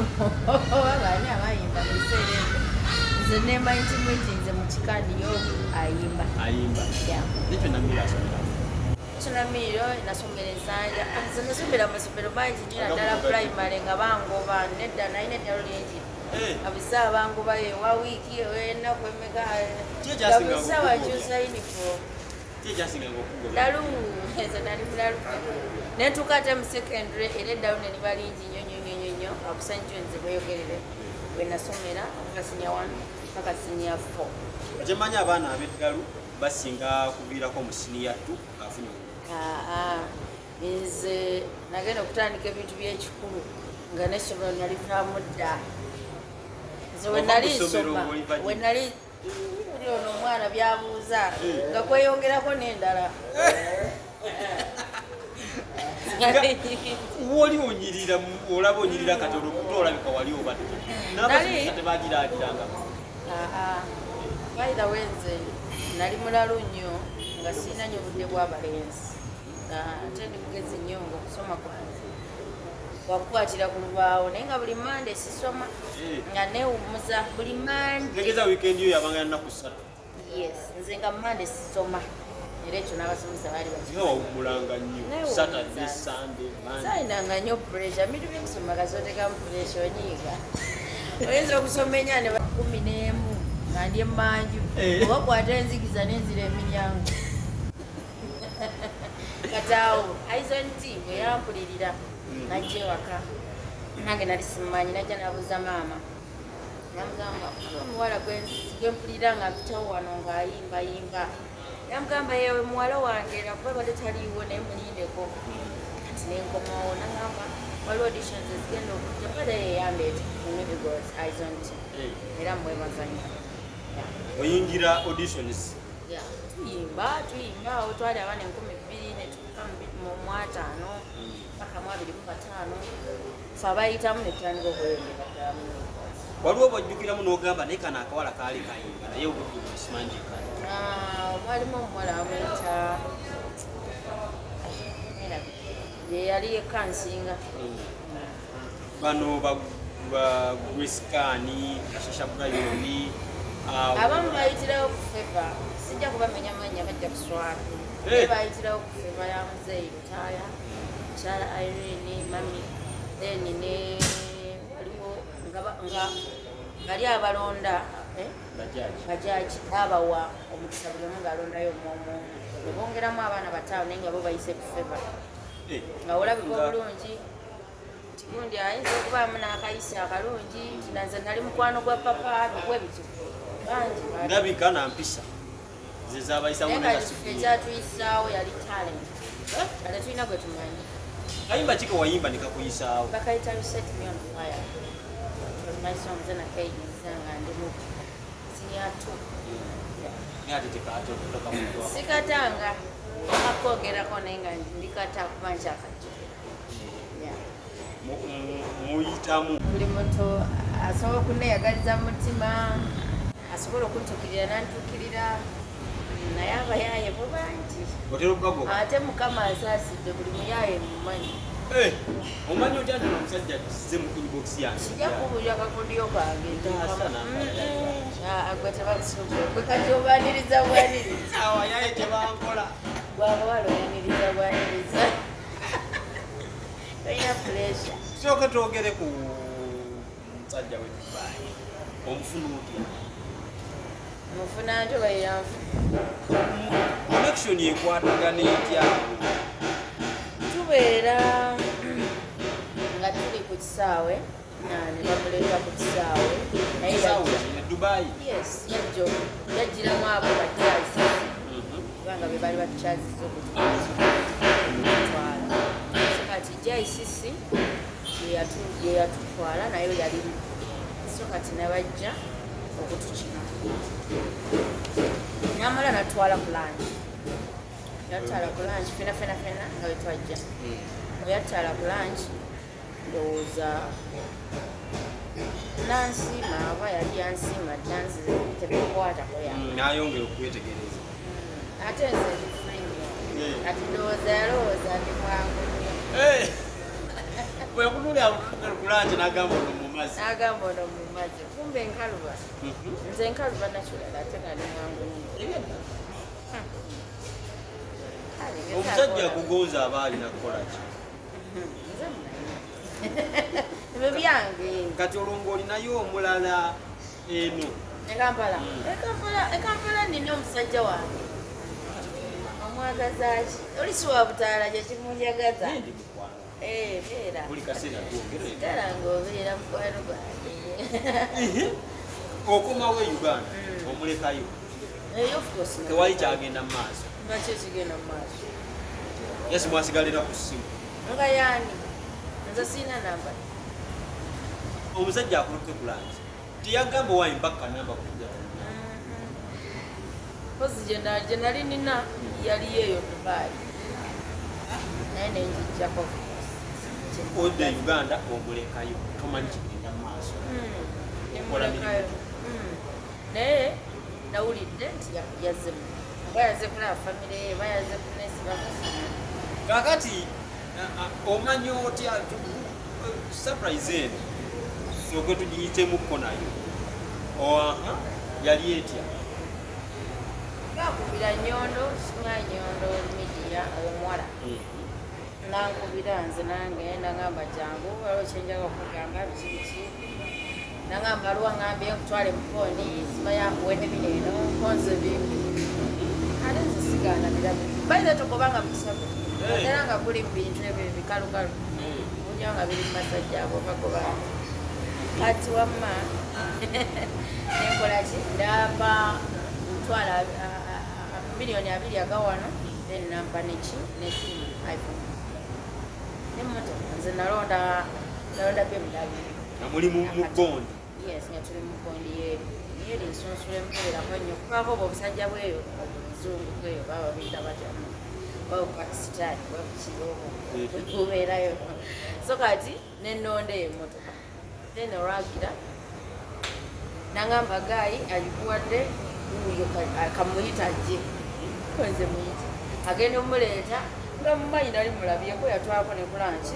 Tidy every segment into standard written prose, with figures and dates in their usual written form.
abaana abayimba mu biseera ebyo nze nemanyi kimu eki nze mu kikaniyo ayimba nekyo Namiiro asomera Namiiro nasomera ensanja nze nasomera mu masomero mangi nnyo naddala primary nga bangoba nedda nalina eddalo lingi abisa bangoba ewa wiiki enaku emeka abisa bakyusa uniform dalu ezo nali mulalu netuuka ate mu secondary era eddalu ne liba lingi nnyo akusanyizo nze bweyogerere bwe nasomera okuva senior 1 paka senior 4 gyemanyi abaana ab'eddalu basinga kuviirako mu senior 2 afunye nze nagenda okutandika ebintu by'ekikulu nga n'essomero nalivaamu dda nze wenali ono omwana byabuuza nga kweyongerako n'endala woli onyirira olaba onyirira katono kuto olabika wali obadde n'abasomesa tebagiraagiranga by the way nze nali mulalu nnyo nga sirina nnyo budde bw'abalenzi ate ndi mugezi nnyo nga okusoma kwanze wakukwatira ku lubaawo naye nga buli mande sisoma nga newumuza buli mande tegeza weekend yo yabanga yanaku 3 yes nze nga mande sisoma era ekyo n'abasomesa baali bakawawumulanga nnyo Saturday Sunday Monday sayinanga nnyo pressure bintu byekusoma kazootekamu pressure onyiiga oyinza okusoma enyane 11 nga ndi emmanju oba kwata enzigiza n'enzira emiryango kataawo aizonti bwe yampulirira najja ewaka nange nali simumanyi najja nabuuza maama namugamba omuwala gwempulira nga mpitawo wano ng'ayimbayimba yamugamba yewe muwala wange nakuba bade taliiwo naye mulindeko kati nenkomawo nagamba waliwo auditions ezigenda okujja bade yeyambeeta mumibigos aizonti era mwebazanya oyingira auditions tuyimba awo twali abaana 2,000 netuuka mu 5 paka 25 fe abayitamu netutandika okweyongera ddala mu waliwo bwajjukiramu n'ogamba naye kano akawala kaali kayimba naye obusimanjika mwalimu omuwala amwita yali yekansinga bano bagwesikaani ashasha brayoni abamu bayitirawo kufeva sijja kubamenya manya bajja kuswala bayitirawo kufeva ya muzeeyi lutaaya mukyala Irene mami then ne waliwo nga bali abalonda bajaji babawa omukisa buli omu ng'alondayo omwomu ne bongeramu abaana 5 naye nga bo bayise kufeva nga olabika obulungi nti gundi ayinza okubaamu n'akayise akalungi nti nanze nali mukwano gwa papa nogwebityo bangi ndabika nampisa zezabayisawo ekyatuyisaawo yali talent ate tulina gwe tumanyi kayimba kiko wayimba nekakuyisaawo bakayita Set Me on Fire maiso nze nakayigiza nga ndi mu senior 2 sikatanga akogerako naye nga ndikata kuba nkyakajja muyitamu buli muntu asobola okuneeyagaliza mu mutima asobola okuntukirira nantukirira naye abayaaye bo bangi ate mukama asaasidde buli muyaaye mumanyi omanyi otya nti omusajja kize mu inbox yange kijja kubuulira kakudiyo kange gwe tebakusuubula gwe kati obaniriza bwaniriza awayaye tebankola gwabawala oyaniriza bwaniriza toyina puresha sooka twogere ku musajja we Dubai omufunuuti mufuna ntoba yanfu connection yekwatagana etya tubeera nga tuli ku kisaawe ne bamuleeta ku kisaawe naye Dubai yajjo yajjiramu abo bajazi kubanga be bali bakyaziza okutwala so kati jaisisi yeyatutwala nayo yalimu so kati nabajja okutukima namala natwala ku langi yatwala ku langi fena nga wetwajja oyatwala ku langi ndowooza nansiima aba yali yansiima nansi tebikwatako nayongera okwetegereza ate nze ndifrenyo kati ndowooza yalowooza ndi mwangu nnyo bwe yakutuulira kulanje n'agamba ono mu mazzi. N'agamba ono mu mazzi. Kumbe enkaluba. Nze enkaluba nakyulala ate nga ne mwangu nnyo. Omusajja akugonza aba alina kukola ki? Nze munayi. Ebyo byange. Kati olwo ng'olinayo omulala eno. Ekampala nina omusajja wange. Omwagaza ki? Oli si wa butaala gye kimunjagaza. Beera. Buli kaseera gwogera. Ddala ng'obeera mukwano gwange. Okomawo e Uganda omulekayo. Of course. Tewali kyagenda mu maaso. Lwaki ekigenda mu maaso? Yesi mwasigalira ku ssimu. Nga yaani? Nze siina namba. Omusajja akuluke ku langi. Tiyagamba wayimba kanamba kujja. Pozi gye nali nina yali eyo Dubai. Naye ne njijjako. Odde Uganda omulekayo. Tomanyi kigenda mu maaso. Nemulekayo. Naye nawulidde nti yazzemu. Bayaze kulaba famire ye, bayaze kunesiba. Kakati omanyi otya surprise eno soke tugiyitemuko nayo. Yali etya? Nakubira Nyondo, singa Nyondo media omuwala. Nankubira nze nange nangamba jangu waliwo kyenjaga okugamba biki. Nangamba aliwo ngambye nkutwale mukooni siba yakuwene bino eno nkonze bimbi. Ate nze sigaana birabe. Bayize tokobanga mukisago. Era nga kuli mu bintu ebyo bikalukalu. Ojja nga biri mu masajja abo bagoba. Kati wamma nenkola ki ndamba ntwala miliyoni 2 agawano then nampa nesimu iPhone. Nemmotoka nze nalonda BMW. Namuli mu bondi. Yes, nga tuli mu bondi yeeri. Yeeri nsunsula emukolerako nnyo kubaako obusajja bweyo obuzungu bweyo baba biyita batyamu. Pakisitani wakirobo kubeerayo. So kati nenonda emmotoka. Then oragira nangamba gayi alikuwadde uyo akamuyita ajje. Konze muyita. Agenda omuleeta nga mumanyi nali mulabyeko yatwako ne kulanchi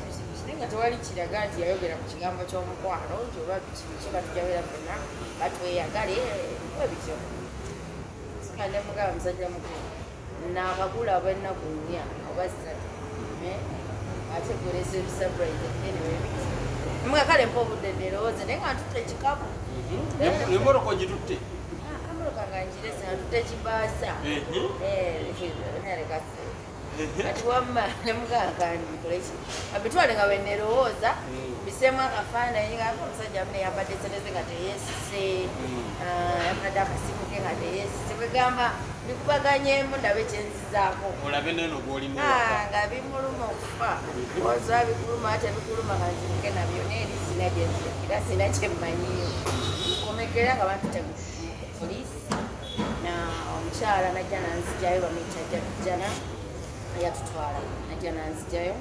nga tewali kiraga nti yayogera ku kigambo ky'omukwano nti oba biki batujabera ffenna batweyagale webityo. Sikande mugaba musajja mukulu nakagula ab'ennaku 4 oba 3 ate golesa ebisurprise anyway mga kale mpa obudde nderowooze naye nga ntutte ekikapu emmotoka ogitutte? Ammotoka nga njirese nga ntutte ekibaasa nalekase kati wamma nemugankandikole ki abitwale nga bwenerowooza bisemu akafaananyi nga omusajja mune yambadde seneze nga teyeesise yambadde akasimu ke nga teyeesise bwegamba bikubaganyemu ndabe kyenzizaako olabe neno gwolimu nga bimuluma okufa oza bikuluma ate bikuluma kanzimuke nabyo neeri sina gyenzikira sina kyemmanyiyo komekera nga batutte poliisi na omukyala najja nanzijayo bamuyita jana yatutwala najja nanzijayo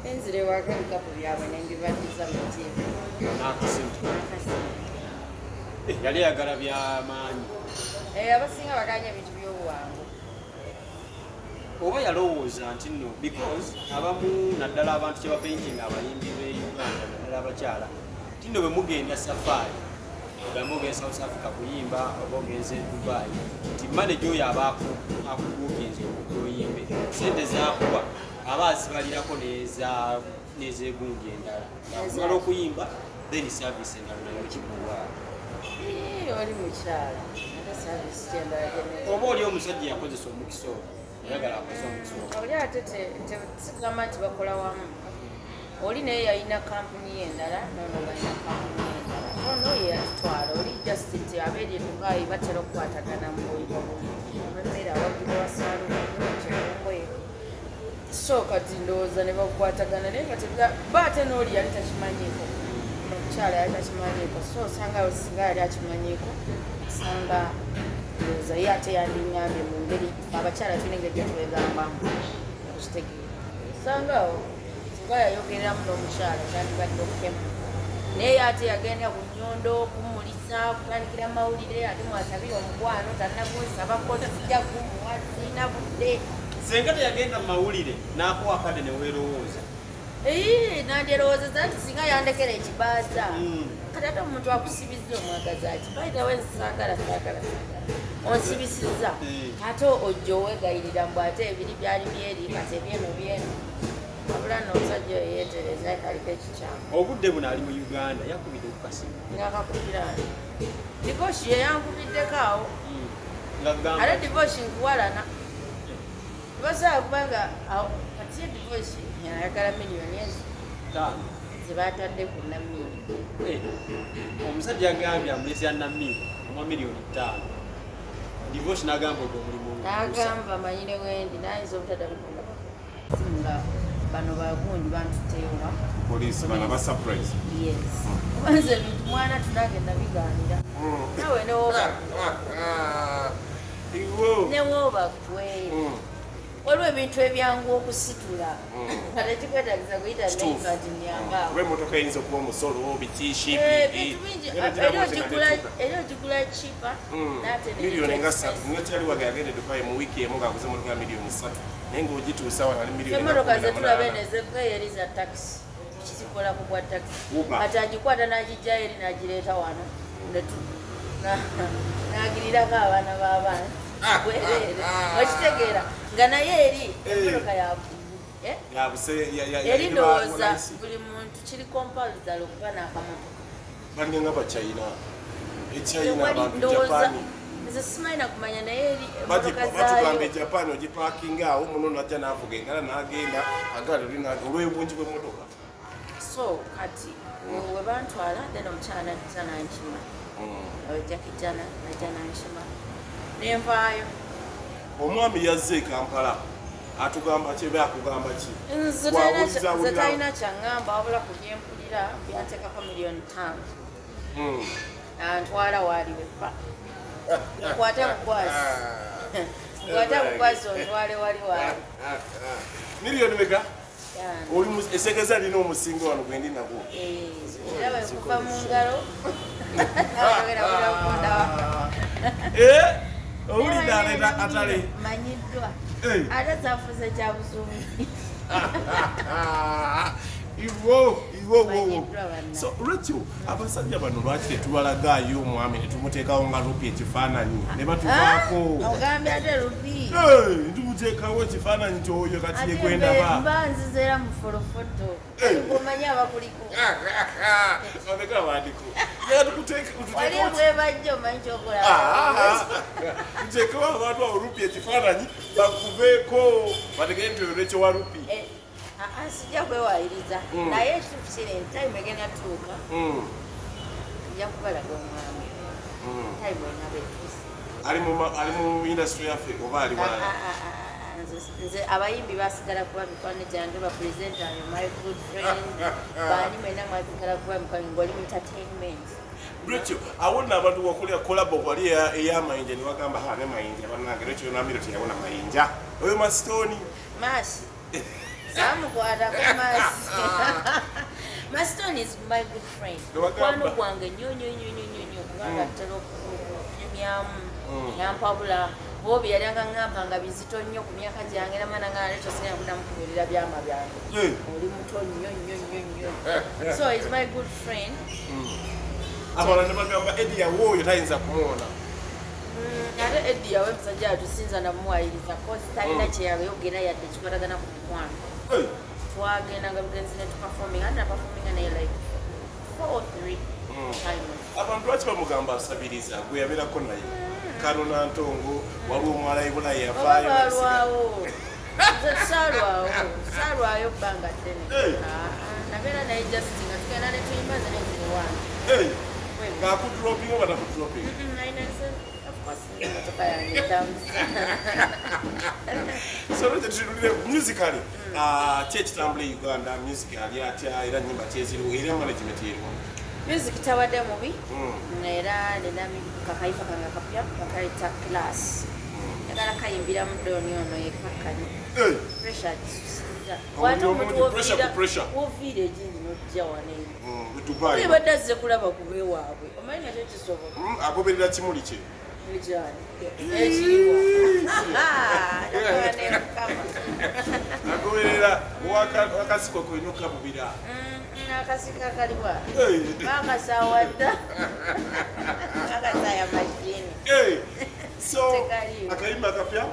enzira ewaka ebikapu byabwe nembibaddiza mu tiivi n'akasimu yali yagala byamaanyi abasinga baganya ebintu by'obuwangu oba yalowooza nti nno because abamu naddala abantu kye bapentinga abayimbi b'e Uganda naddala abakyala ti nno bwe mugenda safaari ogamba ogenze South Africa kuyimba oba ogenze Dubai nti manager oyo aba akuguukinze okuyimbe sente zakuba aba azibalirako n'ezeegundi endala amala okuyimba then service endala nayo kimuwaa oli mukyala ate service kyendala oba oli omusajja yakozesa omukisa ogwo ayagala akozesa omukisa ogwo oli ate sigamba nti bakola wamu oli naye yalina kampuni endala nono balina kampuni endala nono yeyatutwala oli just nti abeeri Dubai batera okukwatagana mu buyiko bemmere abaguzi wasaaluongoye so kati ndowooza ne bakukwatagana naye kati ba ate n'oli yali takimanyiiko omukyala yali takimanyiiko so osanga singa yali akimanyiiko osanga ndowooza ye ate yandiŋŋambye mu ngeri abakyala tulina engeri gye twegambamu okitegeera osangawo singa yayogereramu n'omukyala kyandibadde okukema naye ate yagenda ku Nyondo kumulisa kutandikira mawulire ate mwasabire omukwano tannagunsabako sijja kumuwa sirina budde senga teyagenda mu mawulire n'akuwa kade ne weerowooza nandyerowooza nti singa yandekera ekibaaza kati ate omuntu akusibizza omwagazi ati bayitawo ensaagala onsibisizza ate ojja owegayirira mbw ate ebiri byali byeri kati ebyeno wabula n'omusajja oyo yeetereza kaliko ekikyamu obudde buno ali mu Uganda yakubidde okukasimu ngakakubira divosi yeyankubiddeko awo ate divosi nkuwalana tibasobola kubanga kati ye divosi ayagala miliyoni ezo zebatadde ku Namiiro omusajja yagambye amuleetera Namiiro omwa miliyoni 5 divosi n'agamba ogwo omulimu n'agamba manyire wendi nayinza obutaddabikunga nga bano bagundi bantuteewa poliisi bana ba surprise yes obanze ebintu mwana tunagenda bigaanira nawe newooba waliwo ebintu ebyangu okusitula kate kikwetagiza kuyita naivat nyangaawo emotoka eyinza okuba omusolo bitishipi eri ogigula kipa miliyoni nga 3 ngakyali wage yagende dubai mu wiiki emu ngaaguze emotoka ya miliyoni 3 naye ngaogituusa wano ali miliyoni emotoka zetulaba enezekeyeri za takisi kizikola kugwa takisi kati agikwata n'agijja eri n'agireeta wano n'agirirako abaana b'abaana bwereere okitegeera nga naye eri emotoka eri ndowooza buli muntu kiri compulsory okuba n'akamotoka balinga bachina echina abantu Japan nze simanyi kumanya naye eri emotoka zaayo Japan ogiparkinga awo muno najja n'avuga engala n'agenda agala olw'obungi bw'emmotoka so kati we bantwala then omukyala najja nankima ojakijana najja nankima nenvaayo omwami yazze e Kampala atugamba kyebe akugamba ki nze talina kyaŋŋamba wabula ku byempulira byanteekako miliyoni 5 antwala waali weppa nkwate bukwasi ontwale wali waali miliyoni meka oli esekeza alina omusingo wano gwendi nagwo era bwekuva mu ngalo naogera kulakonda owulira aleta atale manyiddwa ate zafuze kya buzungu so Rachel abasajja bano lwaki tetubalagaayo omwami netumuteekawo nga rupi ekifaananyi ne batuvaako ogambye ate rupi ntumuteekawo ekifaananyi kyoyo kati yekwendaba mba nzizeera mu folofoto omanyi abakuliko abeka bandiko wali bwebajja omanyi kyokola tuteekawo abantu awo rupi ekifaananyi bakuveeko bategere nti oyo nekyo wa rupi sijja kwewayiriza naye ekitufu kiri time egenda tuuka nja kubalaga omwami time enaba etuuse ali mu industry yaffe oba ali nze abayimbi basigala kuba mikwano gyange bapresenta yo my good friend baani mwena mwasigala kuba mikwano ngoli mu entertainment Rachel awona abantu wakulya kolabo wali ey'amayinja ne bagamba ne mayinja bannange Rachel Namiiro teyawona mayinja oyo masitoni masi samukwata ku masi Masitoni is my good friend mukwano gwange nnyo kubanga ttera okunyumyamu yampabula bobi yali angaŋŋamba nga bizito nnyo ku myaka gyange namana nga naleto singa kudamu kubuulira byama byange oli muto nnyo so is my good friend abalala ne bagamba Eddie yawooyo tayinza kumuwona ate Eddie yawe musajja atusinza namuwayiriza kozi talina kyeyayogera yadde kikolagana ku mukwano twagenda nga bugenzi ne tuperforming ate naperforminga naye like 4 or 3 times abantu lwaki bamugamba asabiriza gwe yabeerako naye kano nantongo waliwo omwala ibulayi yavaayo balwawo salwayo bbanga ddene nabeera naye justin nga tugenda ne tuyimba ze nezirewange ng'akudropinga oba takudropinga emotoka yange etambuza so lwekyo tutulire musically ki ekitambula e Uganda music ali atya era nnyimba kyeziriwo era management yeriwo music tawadde mubi era nina kakaifa kange kapya bakaita class yagala kayimbira mu doni ono yekakkanye pressure gisusiza wate omuntu woviire egindi nojja waneeri badde azze kulaba ku beewaabwe omanyi nakyo kisobola agoberera kimuli kye agoberera wakasiko koinoka bubira akasika kaliwa bakasawadda akasaya mashini so akayimba kapya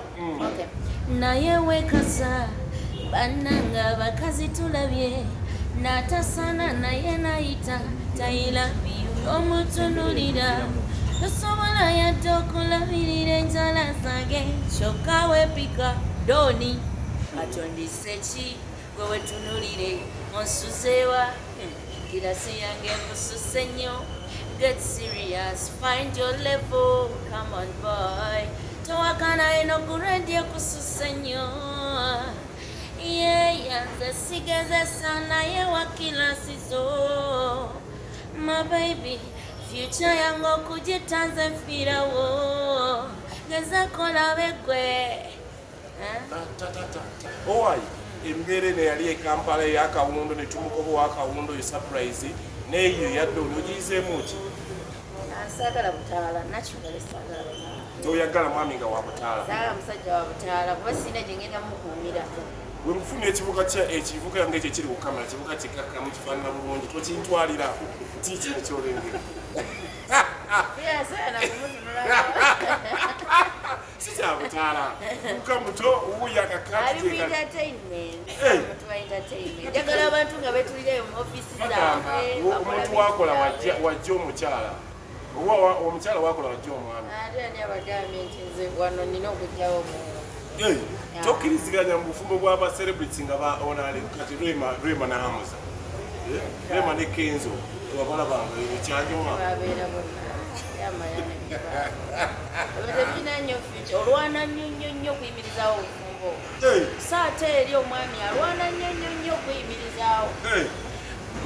naye wekasa bannanga bakazi tulabye natasana naye nayita tayilabiyo omutunulira tosobola yadde okulabirira enjala zange kyokka wepika doni atondise ki gwe wetunulire onsuzeewa kirasi yange nkususe nnyo get serious find your level come on boy towakana eno kuredye kususe nnyo yeyanze sigezesa naye wakilasizo my baby future yange okugitanze nfiirawo gezakolabe gwe owayi embeera eno yali ekampala eyakawundo netumukobo wakawundo yo surprise neyo yadde onogiyizeemu ki saagala butaala nakyogale saagala butaala toyagala mwami nga wa butaala saagala musajja wa butaala kuba sina gyengenda mukuumira bwe mufuna ekivuga yange ekyo kiri ku kamera kivuga kikakkamu kifaanana bulungi tokintwalira kiki ekyolengera si kya butaala muka muto wuuya njagala abantu nga betulire mu ofisi zaabwe omuntu wakola wajja omukyala omukyala wakola wajja omwami ate ani abagambye nti nze wano nina okugyawo tokkiriziganya mu bufumbo bw'abacelebrity nga baonale kati Rema na Hamza Rema ne Kenzo wabalabanga ekyajoma tebirina nnyo fica olwana nnyo okuyimirizaawo obufumbo so ate eri omwami alwana nnyo okuyimirizaawo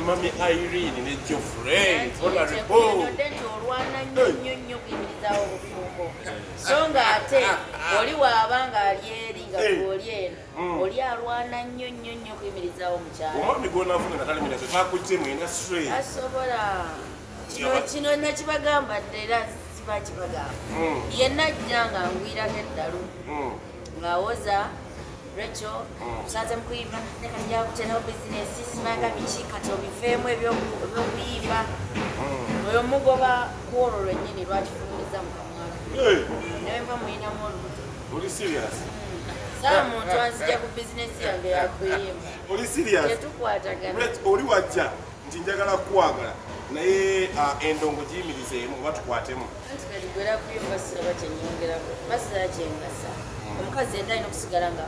mami Irene ne Geoffrey nti olwana nnyo okuyimirizaawo obufumbo so nga ate oli waaba nga ali eri nga gwoli eno oli alwana nnyo okuyimirizaawo omukyala omwami gonafuna nataliminazo takugyemu ena straight asobola kino nakibagamba dde era sibakibagamba yenna ajja nga ngwirako eddalu ng'awoza Rachel musanze mukuyimba leka njakutenawo bizinesi simanga biki kati obiveemu ebyokuyimba oyo mugoba kwolwo lwennyini lwakifulumiza mukamwana nawe mba muyinamu olubuto oli serious saa muntu anzija ku bizinesi yange yakuyimba oli serious tetukwatagana oli wajja nti njagala kukwagala naye endongo giyimirizeemu oba tukwatemu anti kati gwera kuyimba siraba kyenyongerako basira kyengasa omukazi enda alina okusigala nga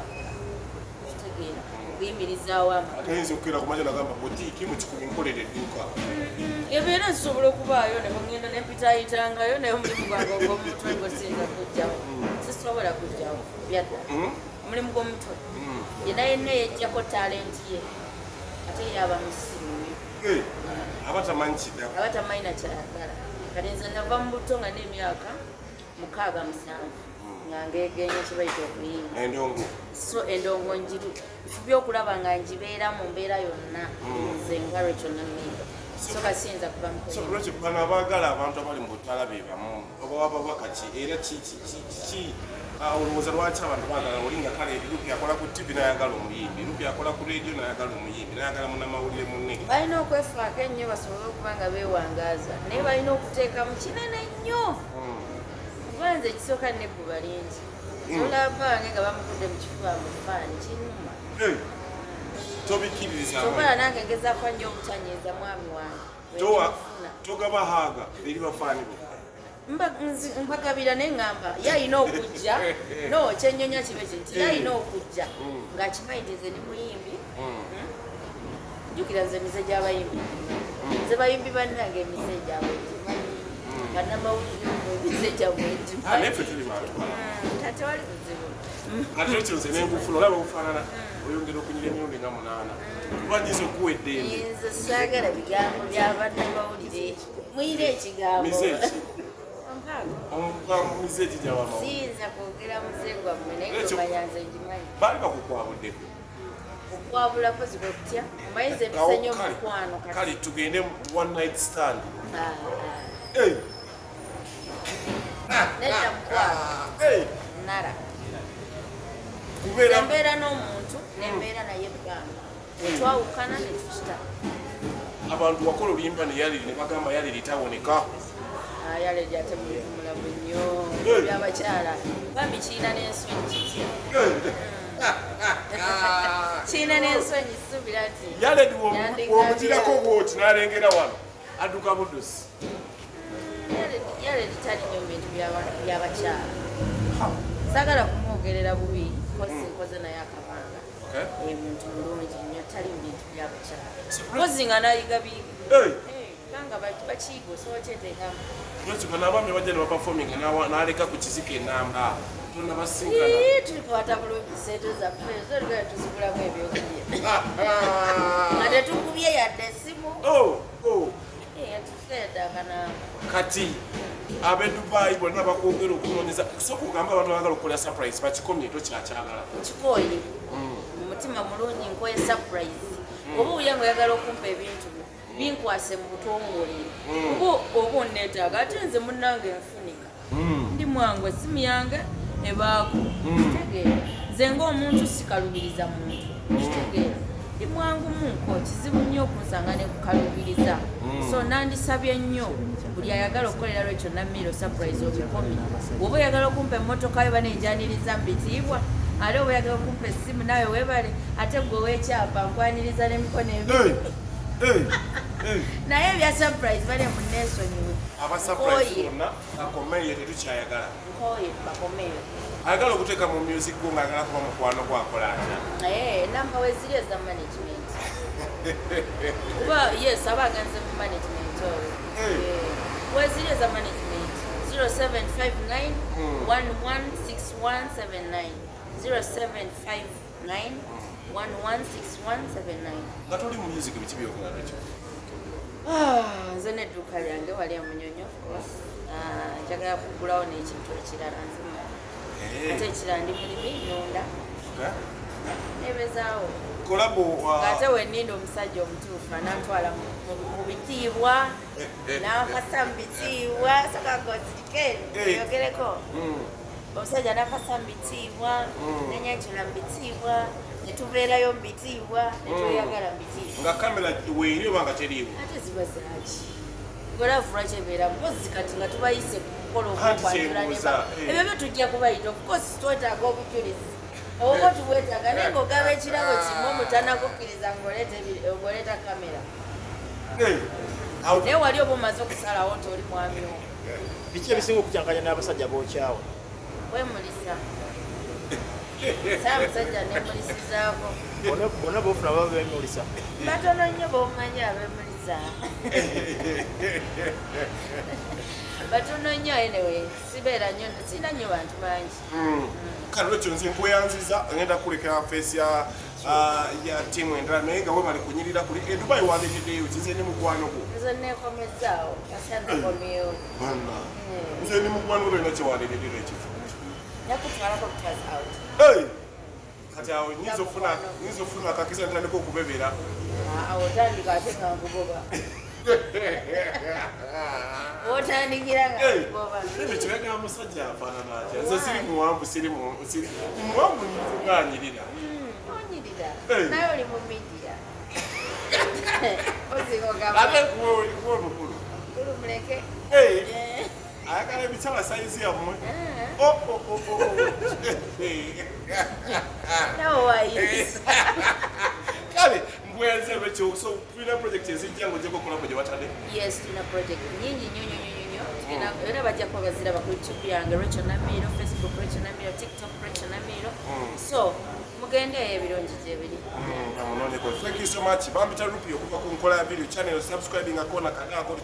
kitegeera okuyimirizaawo atayinza okukera kumanya nagamba butiiki mukikumi nkolera edduuka ebeera nsobola okubaayo ne mugenda nempitayitangayo naye omulimu gwange ogw'omutwe gwesinza kujjawo sisobola kujjawo byadda omulimu gw'omutwe yenna yejjako talenti ye ate yaba musiruyo abatamanyi kidda abatamanyi nakyayagala kati nze nava mu buto nga n'emyaka 67 nga ngeegenya kibayita okuyimba endongo so endongo njiru ifubye okulaba nga njibeera mu mbeera yonna nze nga Rachel Namiiro so kasinza kuba mukozi bano abaagala abantu abali mu butaala be bamu oba wababaka ki era ki olowooza lwaki abantu baagala oli nga kale Lupi akola ku TV nayagala omuyimbi Lupi akola ku radio nayagala omuyimbi nayagala munnamawulire munne balina okwefaako ennyo basobole okuba nga beewangaaza naye balina okuteekamu kinene nnyo kuba nze ekisooka nebbuba lingi solabange nga bamutudde mu kifuba mufaani kinuma tobikiririza sobola nange ngezaako nnyo obutanyiiza mwami wange togabahaaga eri bafaani be mpagabira naye ngamba yalina okujja no kyenyonya kibe ki nti yalina okujja ngaakimayindize ni muyimbi jjukira nze emize gy'abayimbi nze bayimbi bannange emize gyabwe gimanyi bannamawulire emize gyabwe gimanyi ate wali kuzibu ate ekyo nze nengufuna olaba obufaanana oyongera okunyira emirundi nga 8 kuba nyiza okuwa eddembe nze saagala bigambo by'abannamawulire muyire ekigambo mize egijawama siyinza kwogera muze gwammwe naye gomanya nze ngimanyi baali bakukwabudde okwabula kozi kwe kutya omayize tusenye omukwano kale tugende one night stand nedda mukwano nara embeera n'omuntu nembeera naye buganda twawukana netukita abantu wakola oluyimba ne Yali ne bagamba Yali litawoneka Yali ate mulamu nnyo byabakyala bambi kiina n'ensonyi kitya kiina n'ensonyi suubira nti Yali womugirako bwoti n'alengera wano adduka buddusi Yali litali nnyo mu bintu byabakyala saagala kumwogerera bubi nkoze naye akabanga muntu mulungi nnyo tali mu bintu byabakyala kozi nga nayiga banga bakiiga osobola kyeteekamu Lwekyo n'abaami bajja ne bapafominga n'aleka ku kizike enamba tonna basinkana tulikwata bulungi sente zaffe zoligala tuzigulamu ebyokulya nga tetukubye yadde essimu yatuseedakana kati ab'e Dubai bonna bakwogera okunoonyeza soka ogamba abantu bagala okukola surprise bakikomye tokyakyagala nkikooye omutima mulungi nkoye surprise oba oya nga oyagala okumpa ebintu binkwase mu butongole oba onneetaaga ate nze munnange nfunika ndi mwangu essimu yange ebaako kitegeera nze ng'omuntu sikalubiriza muntu kitegeera ndi mwangu munko kizibu nnyo okunsanga ne kukalubiriza so nandisabye nnyo buli ayagala okukolera lwekyo Namiiro surprise obikomi oba oyagala okumpa emmotoka yo banenjaniriza mbitiibwa ate oba oyagala okumpa essimu naawe weebale ate gwe weekyapa nkwaniriza n'emikono ebiri naye ebya surprise bale muneesonyiwe aba surprise bonna akomeye tetukyayagala nkoye bakomeyo ayagala okuteeka mu music go ng'ayagala kuba mukwano gwakola atya namba weziri eza management kuba yes aba aganze mu management oyo weziri eza management 0759 116179 0759 116179 nga tuli mu music biki byokola lwekyo nze n'edduuka lyange wali Munyonyo njagala kugulawo n'ekintu ekirala nzima ate ekirala ndi mulimi nonda nebezaawo kolabo ate wenninda omusajja omutuufu anantwala mu bitiibwa n'akasa mu bitiibwa sakagosirike yogereko omusajja n'akasa mu bitiibwa nenyanjula mu bitiibwa netubeerayo mu bitiibwa netweyagala mu bitiibwa nga kamera weeri oba nga teriiwo ate ziba zaaki ngolavu lwaki ebeera mpozi kati nga tubayise ku mukolo ogwokwanjula ebyo byo tujja kubayita ofcourse twetaaga obujulizi oba tubwetaaga naye ng'ogaba ekirabo kimu omutanakukkiriza ng'oleeta kamera naye wali oba omaze okusalawo nti oli mwami wo biki ebisinga okukyankanya n'abasajja bookyawo wemulisa saa musajja nemulisizaako bonna boofuna baba bemulisa batono nnyo bomumanyi abemulisa batono nnyo anyway sibeera nnyo sirina nnyo bantu bangi kale lwekyo nze nkweyanziza ngenda kulekera feesi ya tiimu endala naye nga webali kunyirira kuli Dubai waleeteddeyo kize ne mukwano gwo nze neekomezaawo kasannakomyewo bana nze ne mukwano gwo olina kyewaleeteddeyo ekifo nakutwalako because out kati awo nyinza ofuna akakisa ntandika okubebera otandika ate nga nkugoba otandikira nga nkugoba ekiraga musajja afaanana atya nze siri muwanvu muwanvu nfunganyirira onyirira naye oli mu midiya ate kuwe omukulu kulumuleke ayagala ebikyala sayizi yammwe nawe wayisa kale mbwenze lwekyo so tulina project ezijja ng'ojjako okolako gye batadde yes tulina project nyingi nnyo era bajja kuba baziraba ku youtube yange Rachel Namiiro, Facebook Rachel Namiiro, TikTok Rachel Namiiro so mugendeeyo ebirungi gyebiri thank you so much bambita rupi okuva ku nkola ya video channel subscribing akona kanaako